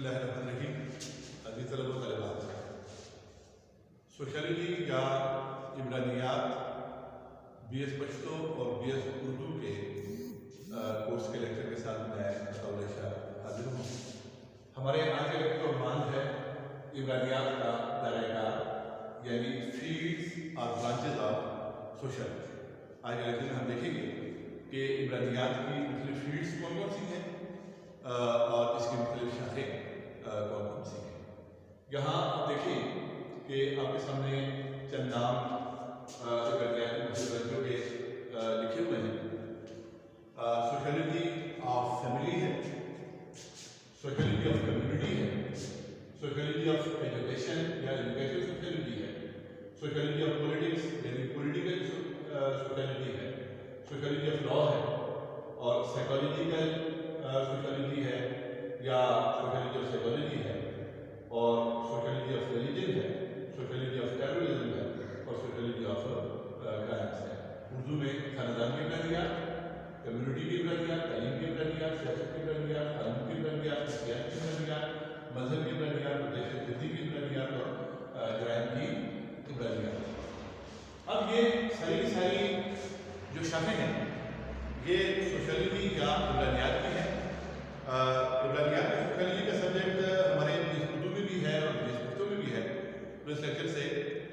اللہ الرحمن الرحیم. عزیز طلبہ و طالبات، سوشیالوجی یا عمرانیات بی ایس پشتو اور بی ایس اردو کے کورس کے لیکچر کے ساتھ میں بطور شاہ حاضر ہوں. ہمارے آج کا لیکچر کا عنوان ہے عمرانیات کا دائرۂ کار، یعنی فیلڈز اور برانچز آف سوشیالوجی. آج کے لیکچر میں ہم دیکھیں گے کہ عمرانیات کی مختلف فیلڈز کون کون سی ہیں اور اس کی مختلف شاخیں کون کون سی ہیں. یہاں آپ دیکھیں کہ آپ کے سامنے چند نام عمرانیات کی مختلف برانچوں کے لکھے ہوئے ہیں. سوشیالوجی آف فیملی ہے، سوشیالوجی آف کمیونٹی ہے، سوشیالوجی آف ایجوکیشن یا ایجوکیشن سوشیالوجی ہے، سوشیالوجی آف پولیٹکس یعنی پولیٹیکل سوشیالوجی ہے، سوشیالوجی آف لا ہے، اور سائیکالوجیکل سوشیالوجی ہے یا سوشیالوجی آف سائیکالوجی ہے، اور سوشیالوجی آف ریلیجن ہے، سوشیالوجی آف ٹیررزم ہے، اور سوشیالوجی آف کرائمس ہے. اردو میں خاندان کی عمرانیات، کمیونٹی کی عمرانیات، تعلیم کی عمرانیات، سیاست کی عمرانیات، قانون کی عمرانیات، سیاست کی عمرانیات، مذہب کی عمرانیات، دہشت گردی کی عمرانیات اور جرائم کی عمرانیات. اب یہ ساری جو شاخیں ہیں یہ سوشیالوجی یا عمرانیات کی ہیں. عمرانیات میں سوشیالوجی کا سبجیکٹ ہمارے بی ایس اردو میں بھی ہے اور بی ایس پشتو میں بھی ہے. تو اس لیکچر سے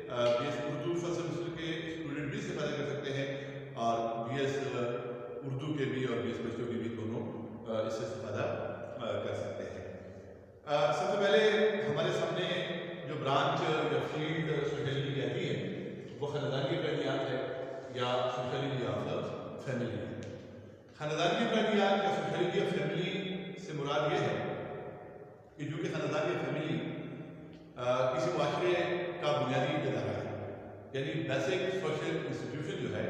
B S Urdu first semester کے اسٹوڈنٹ بھی استفادہ کر سکتے ہیں اور بی ایس اردو کے بھی اور بی ایس پشتو کے بھی دونوں اس سے استفادہ کر سکتے ہیں. سب سے پہلے ہمارے سامنے جو برانچ یا فیلڈ سوشیالوجی کی آتی ہے وہ خاندان کی عمرانیات ہے یا سوشیالوجی آف فیملی ہے. خاندان کی عمرانیات یا سوشیالوجی آف فیملی سے مراد یہ ہے کہ جو کہ خاندان یا فیملی کسی معاشرے کا بنیادی ادارہ ہے، یعنی بیسک سوشل انسٹیٹیوشن جو ہے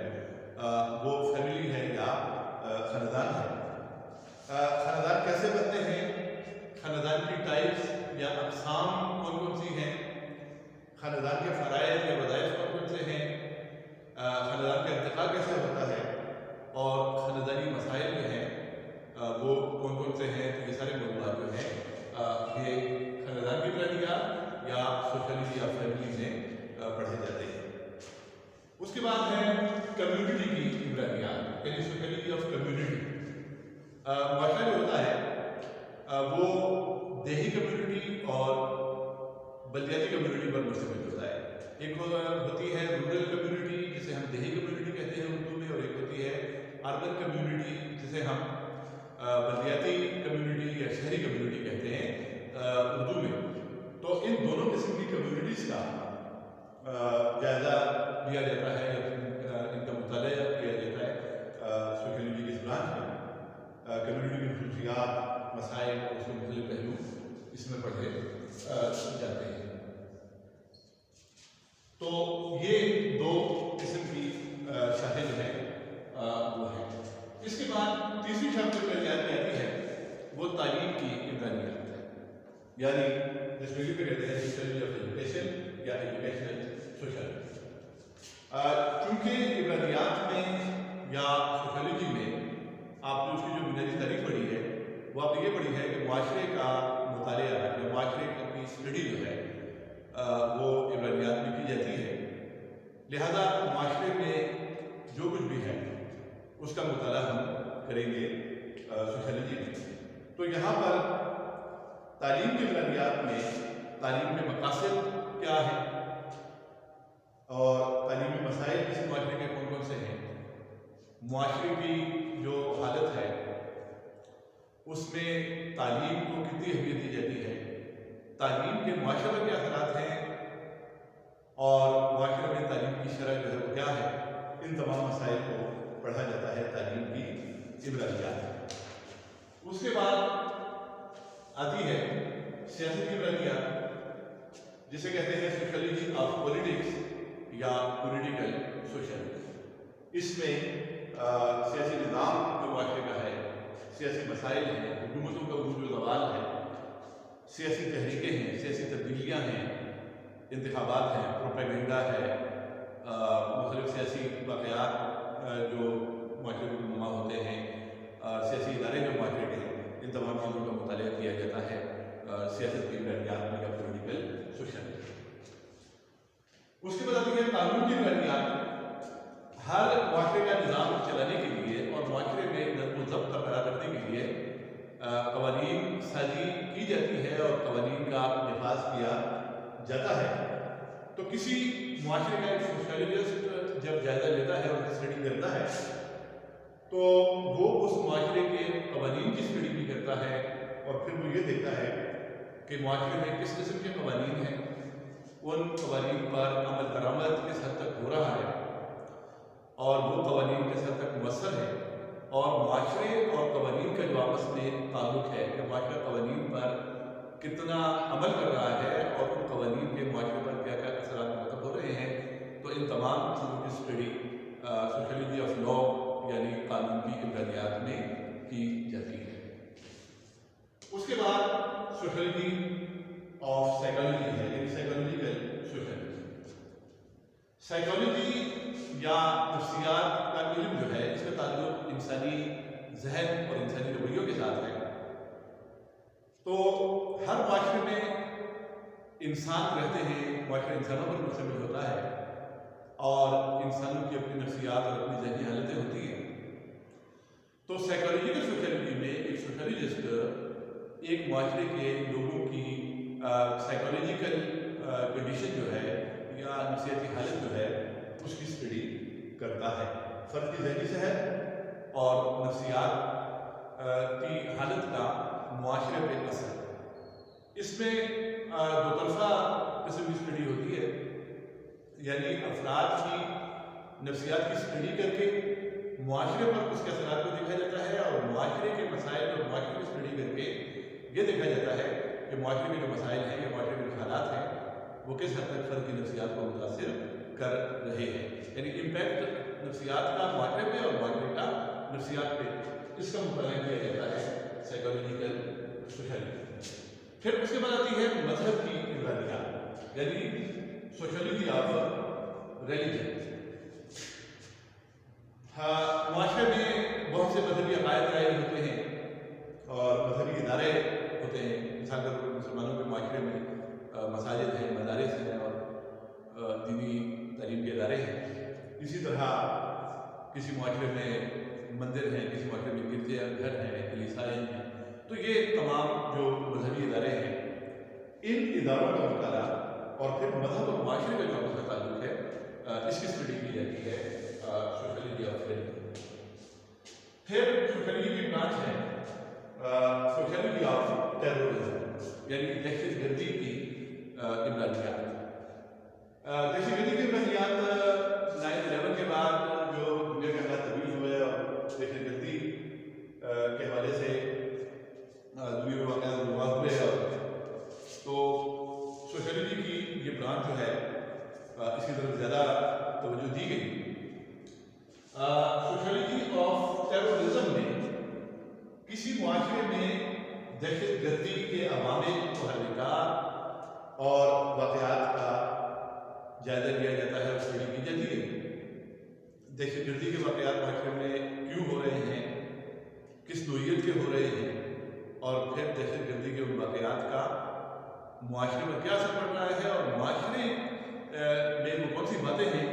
وہ فیملی ہے یا خاندان ہے. خاندان کیسے بنتے ہیں، خاندان کی ٹائپس یا اقسام کون کون سی ہیں، خاندان کے فرائض یا وظائف کون کون سے ہیں، خاندان کا ارتقاء کیسے ہوتا ہے، اور خاندانی مسائل جو ہیں وہ کون کون سے ہیں. تو یہ سارے موضوعات جو ہیں یہ خاندان کی عمرانیات یا سوشیالوجی آف فیملی میں پڑھے جاتے ہیں. اس کے بعد ہے کمیونٹی کی عمرانیات یعنی سوشیالوجی آف کمیونٹی. معاشرہ جو ہوتا ہے وہ دیہی کمیونٹی اور بلدیاتی کمیونٹی پر مشتمل ہوتا ہے. ایک ہوتی ہے رورل کمیونٹی جسے ہم دیہی کمیونٹی کہتے ہیں اردو میں، اور ایک ہوتی ہے اربن کمیونٹی جسے ہم بلدیاتی کمیونٹی یا شہری کمیونٹی کہتے ہیں اردو میں. تو ان دونوں قسم کی کمیونٹیز کا جائزہ لیا جاتا ہے یا ان کا مطالعہ کیا جاتا ہے سوشیالوجی کی اس برانچ میں. کمیونٹی کی خصوصیات، مسائل اور اس کے مختلف پہلو اس میں پڑھے جاتے ہیں. تو یہ دو قسم کی شاخیں جو ہیں وہ ہیں. اس کے بعد تیسری شاخ جو عمرانیات کی آتی ہے وہ تعلیم کی عمرانیات ہے، یعنی جس میں بھی کہتے ہیں سوشیالوجی آف ایجوکیشن یا ایجوکیشنل سوشیالوجی. چونکہ عمرانیات میں یا سوشیالوجی میں آپ نے اس کی جو بنیادی تعریف پڑھی ہے وہ آپ نے یہ پڑھی ہے کہ معاشرے کا مطالعہ یا معاشرے کی اسٹڈی جو ہے وہ عمرانیات میں کی جاتی ہے. لہذا معاشرے میں جو کچھ بھی ہے اس کا مطالعہ ہم کریں گے سوشیالوجی میں. تو یہاں پر تعلیم کی عمرانیات میں تعلیم کے مقاصد کیا ہیں اور تعلیمی مسائل کسی معاشرے کے کون کون سے ہیں، معاشرے کی جو حالت ہے اس میں تعلیم کو کتنی اہمیت دی جاتی ہے، تعلیم کے معاشرے میں کیا اثرات ہیں اور معاشرے میں تعلیم کی شرح جو ہے وہ کیا ہے. ان تمام مسائل کو پڑھا جاتا ہے تعلیم کی عمرانیات. اس کے بعد آتی ہے سیاست کی عمرانیات جسے کہتے ہیں سوشیالوجی آف پولیٹکس یا پولیٹیکل سوشیالوجی. اس میں سیاسی نظام جو معاشرے کا ہے، سیاسی مسائل ہیں، حکومتوں کا عروج و زوال ہے، سیاسی تحریکیں ہیں، سیاسی تبدیلیاں ہیں، انتخابات ہیں، پروپیگنڈا ہے، مختلف سیاسی واقعات جو معاشرے میں رونما ہوتے ہیں، سیاسی ادارے جو معاشرے کے ہیں، ان تمام چیزوں کا مطالعہ کیا جاتا ہے سیاست کی بنیاد میں یا پولیٹیکل سوشلزم. اس کے بعد آتی ہے قانون کی بنیاد. ہر معاشرے کا نظام چلانے کے لیے اور معاشرے میں نظم و ضبط برقرار رکھنے کے لیے قوانین سازی کی جاتی ہے اور قوانین کا نفاذ کیا جاتا ہے. تو کسی معاشرے کا ایک سوشلسٹ جب جائزہ لیتا ہے اور اسٹڈی کرتا ہے تو وہ اس معاشرے کے قوانین کی اسٹڈی بھی کرتا ہے اور پھر وہ یہ دیکھتا ہے کہ معاشرے میں کس قسم کے قوانین ہیں, ان قوانین پر عمل درآمد کس حد تک ہو رہا ہے اور وہ قوانین کس حد تک مؤثر ہے, اور معاشرے اور قوانین کا جو آپس میں تعلق ہے کہ معاشرہ قوانین پر کتنا عمل کر رہا ہے اور ان قوانین کے معاشرے پر کیا کیا اثرات مرتب ہو رہے ہیں. تو ان تمام چیزوں کی اسٹڈی سوشیولوجی آف لا یعنی قانون کی بنیاد میں کی جاتی ہے. اس کے بعد سوشیولوجی آف سائیکالوجی ہے یعنی سائیکالوجیکل سوشیولوجی. سائیکالوجی یا نفسیات کا علم جو ہے اس کا تعلق انسانی ذہن اور انسانی رویوں کے ساتھ ہے. تو ہر معاشرے میں انسان رہتے ہیں, معاشرہ انسانوں پر مشتمل ہوتا ہے اور انسانوں کی اپنی نفسیات اور اپنی ذہنی حالتیں ہوتی ہیں. تو سائیکالوجیکل سوشیولوجی میں ایک سوشیولوجسٹ ایک معاشرے کے لوگوں کی سائیکالوجیکل کنڈیشن جو ہے یا نفسیاتی حالت جو ہے اس کی اسٹڈی کرتا ہے. فرد کی ذہنی صحت اور نفسیات کی حالت کا معاشرے پہ اثر. اس میں دو طرفہ قسم کی اسٹڈی ہوتی ہے, یعنی افراد کی نفسیات کی اسٹڈی کر کے معاشرے پر اس کے اثرات کو دیکھا جاتا ہے اور معاشرے کے مسائل اور معاشرے کی اسٹڈی کر کے یہ دیکھا جاتا ہے کہ معاشرے میں جو مسائل ہیں یا معاشرے میں جو حالات ہیں وہ کس حد تک فرد کی نفسیات کو متاثر کر رہے ہیں. یعنی امپیکٹ نفسیات کا معاشرے پہ اور معاشرے کا نفسیات پہ, اس کا مطالعہ کیا جاتا ہے سائیکالوجیکل سوشیولوجی. پھر اس کے بعد آتی ہے مذہب کی بنیاد یعنی سوشیولوجی آف ریلیجن. معاشرے میں بہت سے مذہبی عقائد قائم ہوتے ہیں اور مذہبی ادارے ہوتے ہیں. مثال کے طور پر مسلمانوں کے معاشرے میں مساجد ہیں, مدارس ہیں اور دینی تعلیم کے ادارے ہیں. اسی طرح کسی معاشرے میں مندر ہیں, کسی معاشرے میں گرجے گھر ہیں, کلیسائیں ہیں. تو یہ تمام جو مذہبی ادارے ہیں ان اداروں کا مطالعہ اور پھر مذہب اور معاشرے کا جو آپس میں تعلق ہے اس کی اسٹڈی کی جاتی ہے سوشیولوجی آف ریلیجن. پھر سوشیولوجی کی برانچ ہے سوشیولوجی آف ٹیررزم یعنی دہشت گردی کی بنیاد. دہشت گردی کی بنیاد 9/11 کے بعد جو دنیا کے حالات تبدیل ہوئے اور دہشت گردی کے حوالے سے دنیا میں واقعات ہوئے اور تو سوشیولوجی کی یہ برانچ جو ہے اس کی طرف زیادہ توجہ دی گئی. سوشیولوجی آف ٹیررزم میں کسی معاشرے میں دہشت گردی کے عوامل, محرکات اور واقعات کا جائزہ لیا جاتا ہے اور اسٹڈی کی جاتی ہے. دہشت گردی کے واقعات معاشرے میں کیوں ہو رہے ہیں, کس نوعیت کے ہو رہے ہیں, اور پھر دہشت گردی کے ان واقعات کا معاشرے پر کیا اثر پڑ رہا ہے اور معاشرے میں وہ کون سی باتیں ہیں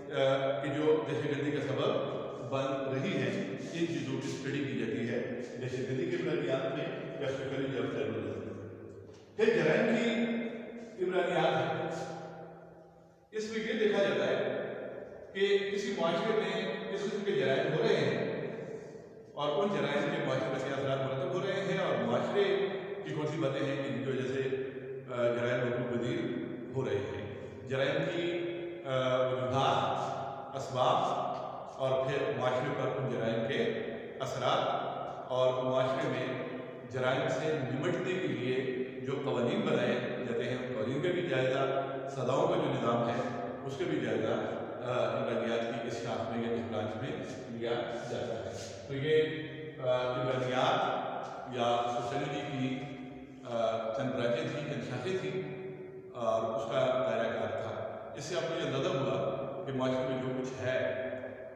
کہ جو دہشت گردی کا سبب بن رہی ہیں. ان چیزوں کی اسٹڈی کی جاتی ہے دہشت گردی کے بنیاد میں یا سوشیولوجی آف ٹیررزم. پھر جرائم کی عمرانیات ہے. اس میں یہ دیکھا جاتا ہے کہ کسی معاشرے میں کس قسم کے جرائم ہو رہے ہیں اور ان جرائم کے معاشرے پر کیا اثرات مرتب ہو رہے ہیں اور معاشرے کی کون سی باتیں ہیں جن کی وجہ سے جرائم مقبول پذیر ہو رہے ہیں. جرائم کی وجوہات, اسباب اور پھر معاشرے پر ان جرائم کے اثرات اور معاشرے میں جرائم سے نمٹنے کے لیے جو قوانین بنائے جاتے ہیں ان قوانین کا بھی جائزہ, سزاؤں کا جو نظام ہے اس کا بھی جائزہ عمرانیات کی اس شاخ میں یا اس برانچ میں لیا جاتا ہے. تو یہ عمرانیات یا سوشیولوجی کی چند برانچیں تھیں, چند شاخیں تھیں اور اس کا دائرہ کار تھا. اس سے آپ کو یہ اندازہ ہوا کہ معاشرے میں جو کچھ ہے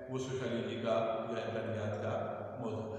وہ سوشیولوجی کا یا عمرانیات کا موضوع